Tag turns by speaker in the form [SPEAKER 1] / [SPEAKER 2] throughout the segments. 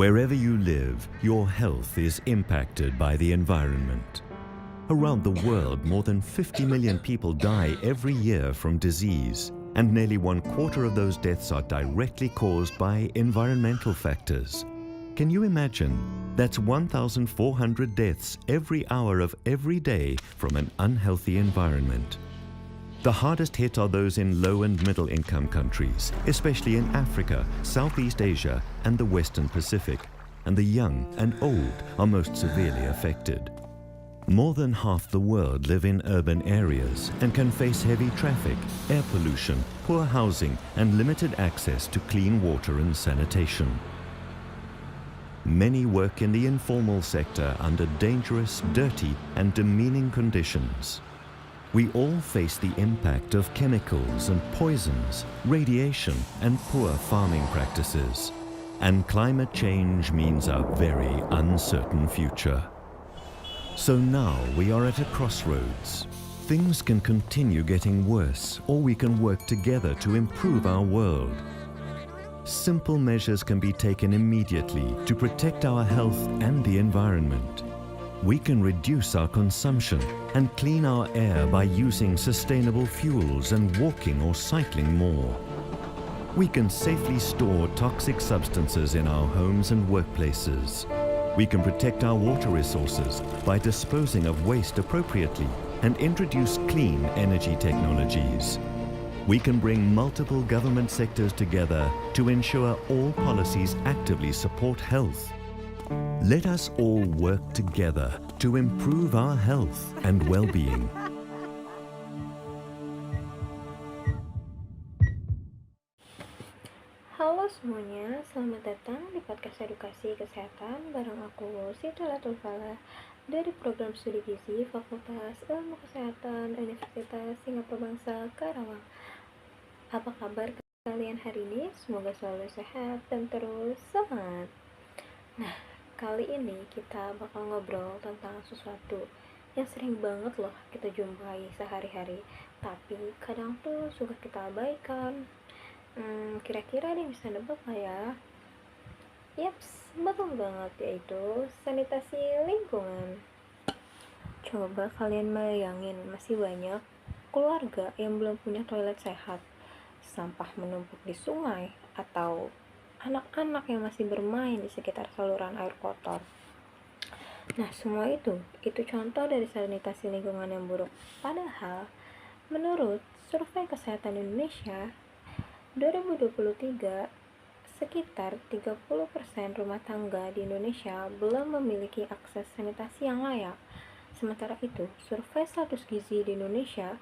[SPEAKER 1] Wherever you live, your health is impacted by the environment. Around the world, more than 50 million people die every year from disease, and nearly 1/4 of those deaths are directly caused by environmental factors. Can you imagine? That's 1,400 deaths every hour of every day from an unhealthy environment. The hardest hit are those in low and middle income countries, especially in Africa, Southeast Asia, and the Western Pacific. And the young and old are most severely affected. More than half the world live in urban areas and can face heavy traffic, air pollution, poor housing, and limited access to clean water and sanitation. Many work in the informal sector under dangerous, dirty, and demeaning conditions. We all face the impact of chemicals and poisons, radiation, and poor farming practices. And climate change means a very uncertain future. So now we are at a crossroads. Things can continue getting worse, or we can work together to improve our world. Simple measures can be taken immediately to protect our health and the environment. We can reduce our consumption and clean our air by using sustainable fuels and walking or cycling more. We can safely store toxic substances in our homes and workplaces. We can protect our water resources by disposing of waste appropriately and introduce clean energy technologies. We can bring multiple government sectors together to ensure all policies actively support health. Let us all work together to improve our health and well-being.
[SPEAKER 2] Halo semuanya, selamat datang di podcast edukasi kesehatan bareng aku Siti Latul Falah dari program studi gizi Fakultas Ilmu Kesehatan Universitas Singapura Bangsa Karawang. Apa kabar kalian hari ini? Semoga selalu sehat dan terus semangat. Nah, kali ini kita bakal ngobrol tentang sesuatu yang sering banget loh kita jumpai sehari-hari, tapi kadang tuh suka kita abaikan. Kira-kira ada yang bisa nebak gak ya? Yaps, betul banget, yaitu sanitasi lingkungan. Coba kalian bayangin, masih banyak keluarga yang belum punya toilet sehat, sampah menumpuk di sungai, atau anak-anak yang masih bermain di sekitar saluran air kotor. Nah, semua itu contoh dari sanitasi lingkungan yang buruk. Padahal, menurut Survei Kesehatan Indonesia 2023, sekitar 30% rumah tangga di Indonesia belum memiliki akses sanitasi yang layak. Sementara itu, survei status gizi di Indonesia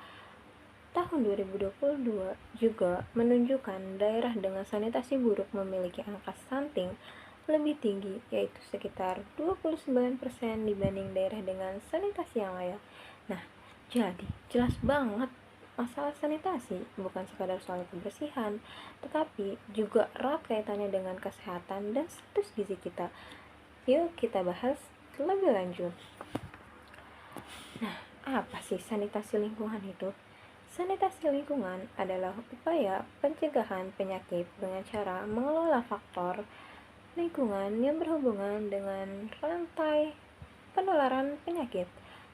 [SPEAKER 2] tahun 2022 juga menunjukkan daerah dengan sanitasi buruk memiliki angka stunting lebih tinggi, yaitu sekitar 29% dibanding daerah dengan sanitasi yang layak. Nah, jadi jelas banget masalah sanitasi bukan sekadar soal kebersihan, tetapi juga erat kaitannya dengan kesehatan dan status gizi kita. Yuk kita bahas lebih lanjut. Nah, apa sih sanitasi lingkungan itu? Sanitasi lingkungan adalah upaya pencegahan penyakit dengan cara mengelola faktor lingkungan yang berhubungan dengan rantai penularan penyakit,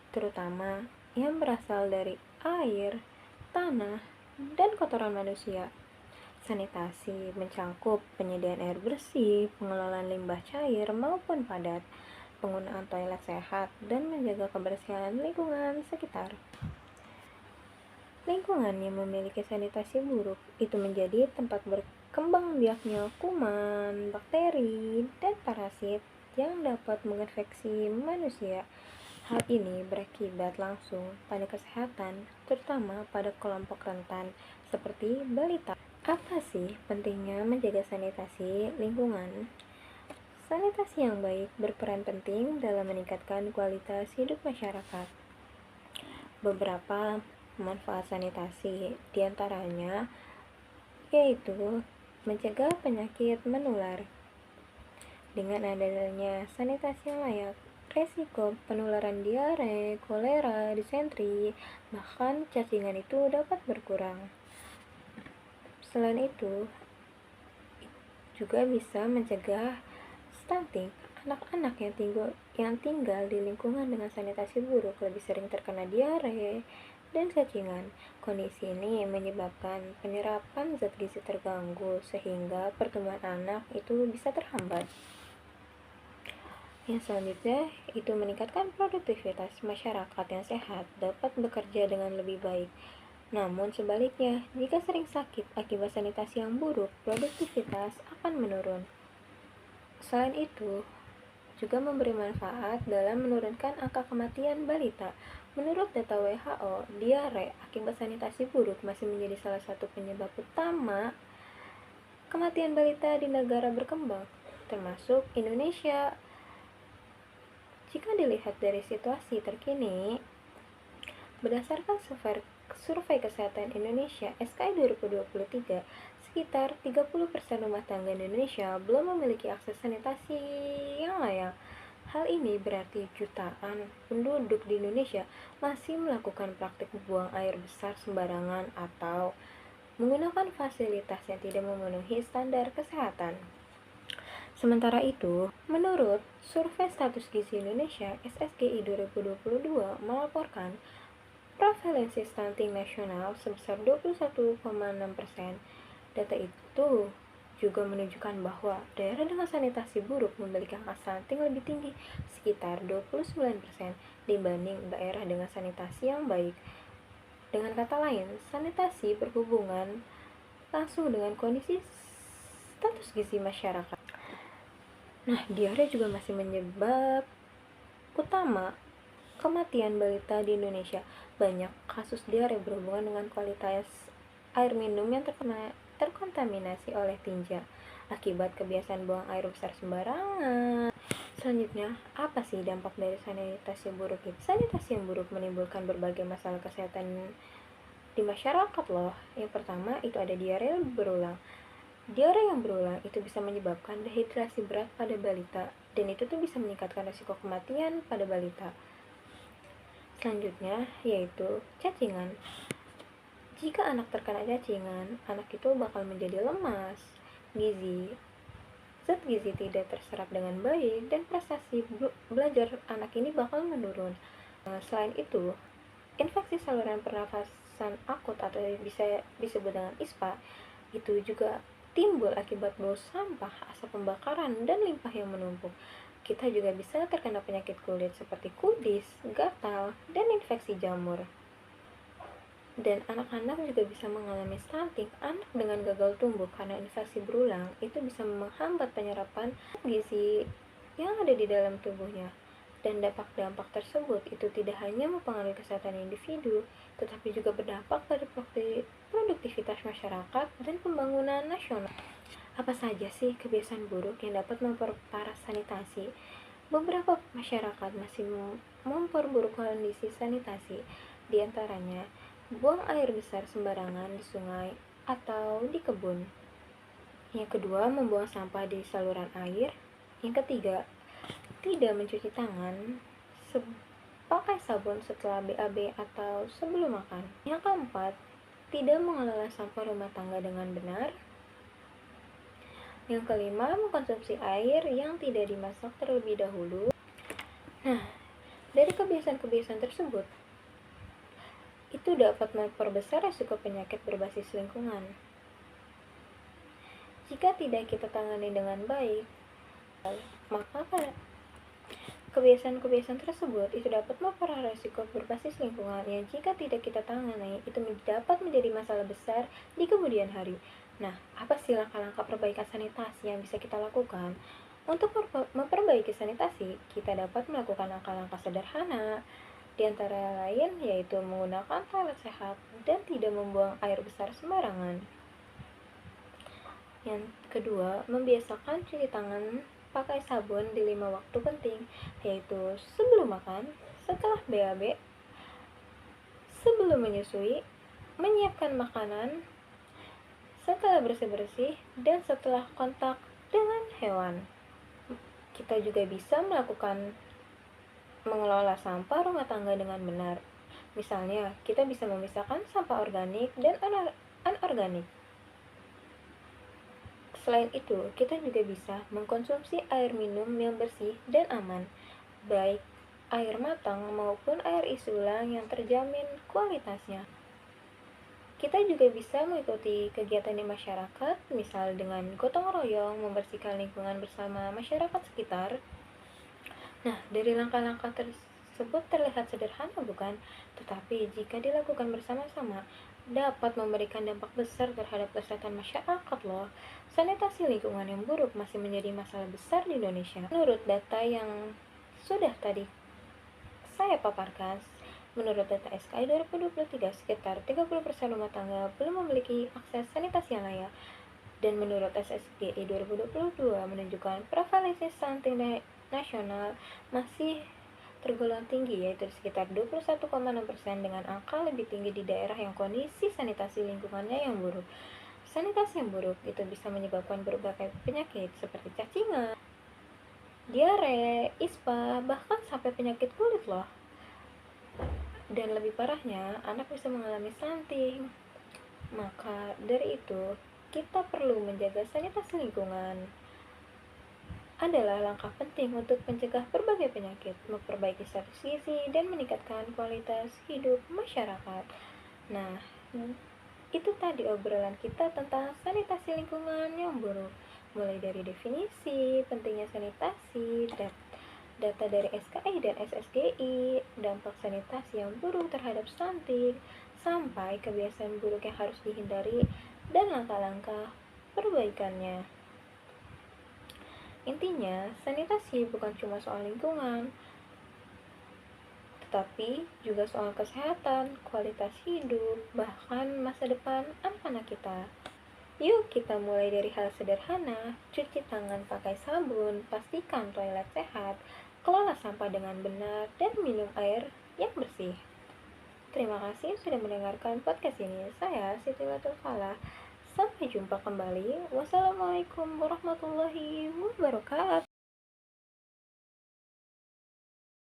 [SPEAKER 2] terutama yang berasal dari air, tanah, dan kotoran manusia. Sanitasi mencakup penyediaan air bersih, pengelolaan limbah cair maupun padat, penggunaan toilet sehat, dan menjaga kebersihan lingkungan sekitar. Lingkungan yang memiliki sanitasi buruk itu menjadi tempat berkembang biaknya kuman, bakteri, dan parasit yang dapat menginfeksi manusia. Hal ini berakibat langsung pada kesehatan, terutama pada kelompok rentan seperti balita. Apa sih pentingnya menjaga sanitasi lingkungan? Sanitasi yang baik berperan penting dalam meningkatkan kualitas hidup masyarakat. Beberapa manfaat sanitasi diantaranya yaitu mencegah penyakit menular. Dengan adanya sanitasi yang layak, resiko penularan diare, kolera, disentri, bahkan cacingan itu dapat berkurang. Selain itu, juga bisa mencegah stunting, anak-anak yang tinggal di lingkungan dengan sanitasi buruk lebih sering terkena diare dan cacingan. Kondisi ini menyebabkan penyerapan zat gizi terganggu sehingga pertumbuhan anak itu bisa terhambat. Yang selanjutnya itu meningkatkan produktivitas masyarakat yang sehat dapat bekerja dengan lebih baik. Namun sebaliknya, jika sering sakit akibat sanitasi yang buruk, produktivitas akan menurun. Selain itu, juga memberi manfaat dalam menurunkan angka kematian balita. Menurut data WHO, diare akibat sanitasi buruk masih menjadi salah satu penyebab utama kematian balita di negara berkembang, termasuk Indonesia. Jika dilihat dari situasi terkini, berdasarkan Survei Kesehatan Indonesia SKI 2023, sekitar 30% rumah tangga Indonesia belum memiliki akses sanitasi yang layak. Hal ini berarti jutaan penduduk di Indonesia masih melakukan praktik buang air besar sembarangan atau menggunakan fasilitas yang tidak memenuhi standar kesehatan. Sementara itu, menurut Survei Status Gizi Indonesia SSGI 2022 melaporkan prevalensi stunting nasional sebesar 21,6%. Data itu juga menunjukkan bahwa daerah dengan sanitasi buruk memiliki angka stunting lebih tinggi, sekitar 29% dibanding daerah dengan sanitasi yang baik. Dengan kata lain, sanitasi berhubungan langsung dengan kondisi status gizi masyarakat. Nah, diare juga masih menyebab utama kematian balita di Indonesia. Banyak kasus diare berhubungan dengan kualitas air minum yang terkontaminasi oleh tinja akibat kebiasaan buang air besar sembarangan. Selanjutnya, apa sih dampak dari sanitasi buruk itu? Sanitasi yang buruk menimbulkan berbagai masalah kesehatan di masyarakat loh. Yang pertama itu ada diare berulang. Diare yang berulang itu bisa menyebabkan dehidrasi berat pada balita, dan itu tuh bisa meningkatkan risiko kematian pada balita. Selanjutnya yaitu cacingan. Jika anak terkena cacingan, anak itu bakal menjadi lemas, zat gizi tidak terserap dengan baik, dan prestasi belajar anak ini bakal menurun. Selain itu, infeksi saluran pernafasan akut atau bisa disebut dengan ISPA itu juga timbul akibat bau sampah, asap pembakaran, dan limbah yang menumpuk. Kita juga bisa terkena penyakit kulit seperti kudis, gatal, dan infeksi jamur. Dan anak-anak juga bisa mengalami stunting. Anak dengan gagal tumbuh karena infeksi berulang itu bisa menghambat penyerapan gizi yang ada di dalam tubuhnya. Dan dampak-dampak tersebut itu tidak hanya mempengaruhi kesehatan individu, tetapi juga berdampak pada produktivitas masyarakat dan pembangunan nasional. Apa saja sih kebiasaan buruk yang dapat memperparah sanitasi? Beberapa masyarakat masih memperburuk kondisi sanitasi, di antaranya buang air besar sembarangan di sungai atau di kebun. Yang kedua, membuang sampah di saluran air. Yang ketiga, tidak mencuci tangan pakai sabun setelah BAB atau sebelum makan. Yang keempat, tidak mengelola sampah rumah tangga dengan benar. Yang kelima, mengkonsumsi air yang tidak dimasak terlebih dahulu. Nah, dari kebiasaan-kebiasaan tersebut, itu dapat memperbesar risiko penyakit berbasis lingkungan. Jika tidak kita tangani dengan baik, maka kebiasaan-kebiasaan tersebut itu dapat memperparah risiko berbasis lingkungan yang jika tidak kita tangani itu dapat menjadi masalah besar di kemudian hari. Nah, apa sih langkah-langkah perbaikan sanitasi yang bisa kita lakukan? Untuk memperbaiki sanitasi, kita dapat melakukan langkah-langkah sederhana, di antara lain yaitu menggunakan toilet sehat dan tidak membuang air besar sembarangan. Yang kedua, membiasakan cuci tangan pakai sabun di 5 waktu penting, yaitu sebelum makan, setelah BAB, sebelum menyusui, menyiapkan makanan, setelah bersih-bersih, dan setelah kontak dengan hewan. Kita juga bisa mengelola sampah rumah tangga dengan benar. Misalnya, kita bisa memisahkan sampah organik dan anorganik. Selain itu, kita juga bisa mengkonsumsi air minum yang bersih dan aman, baik air matang maupun air isi ulang yang terjamin kualitasnya. Kita juga bisa mengikuti kegiatan di masyarakat, misal dengan gotong royong membersihkan lingkungan bersama masyarakat sekitar. Nah, dari langkah-langkah tersebut terlihat sederhana bukan? Tetapi jika dilakukan bersama-sama, dapat memberikan dampak besar terhadap kesehatan masyarakat loh. Sanitasi lingkungan yang buruk masih menjadi masalah besar di Indonesia. Menurut data yang sudah tadi saya paparkan, menurut data SKI 2023, sekitar 30% rumah tangga belum memiliki akses sanitasi yang layak. Dan menurut SSGI 2022 menunjukkan prevalensi stunting nasional masih tergolong tinggi, yaitu sekitar 21,6%, dengan angka lebih tinggi di daerah yang kondisi sanitasi lingkungannya yang buruk. Sanitasi yang buruk itu bisa menyebabkan berbagai penyakit seperti cacingan, diare, ispa, bahkan sampai penyakit kulit loh. Dan lebih parahnya, anak bisa mengalami stunting. Maka dari itu, kita perlu menjaga sanitasi lingkungan adalah langkah penting untuk mencegah berbagai penyakit, memperbaiki status gizi, dan meningkatkan kualitas hidup masyarakat. Nah, itu tadi obrolan kita tentang sanitasi lingkungan yang buruk. Mulai dari definisi, pentingnya sanitasi, data dari SKI dan SSGI, dampak sanitasi yang buruk terhadap stunting, sampai kebiasaan buruk yang harus dihindari, dan langkah-langkah perbaikannya. Intinya, sanitasi bukan cuma soal lingkungan, tetapi juga soal kesehatan, kualitas hidup, bahkan masa depan anak-anak kita. Yuk kita mulai dari hal sederhana, cuci tangan pakai sabun, pastikan toilet sehat, kelola sampah dengan benar, dan minum air yang bersih. Terima kasih sudah mendengarkan podcast ini. Saya Siti Latifah. Sampai jumpa kembali. Wassalamualaikum warahmatullahi wabarakatuh.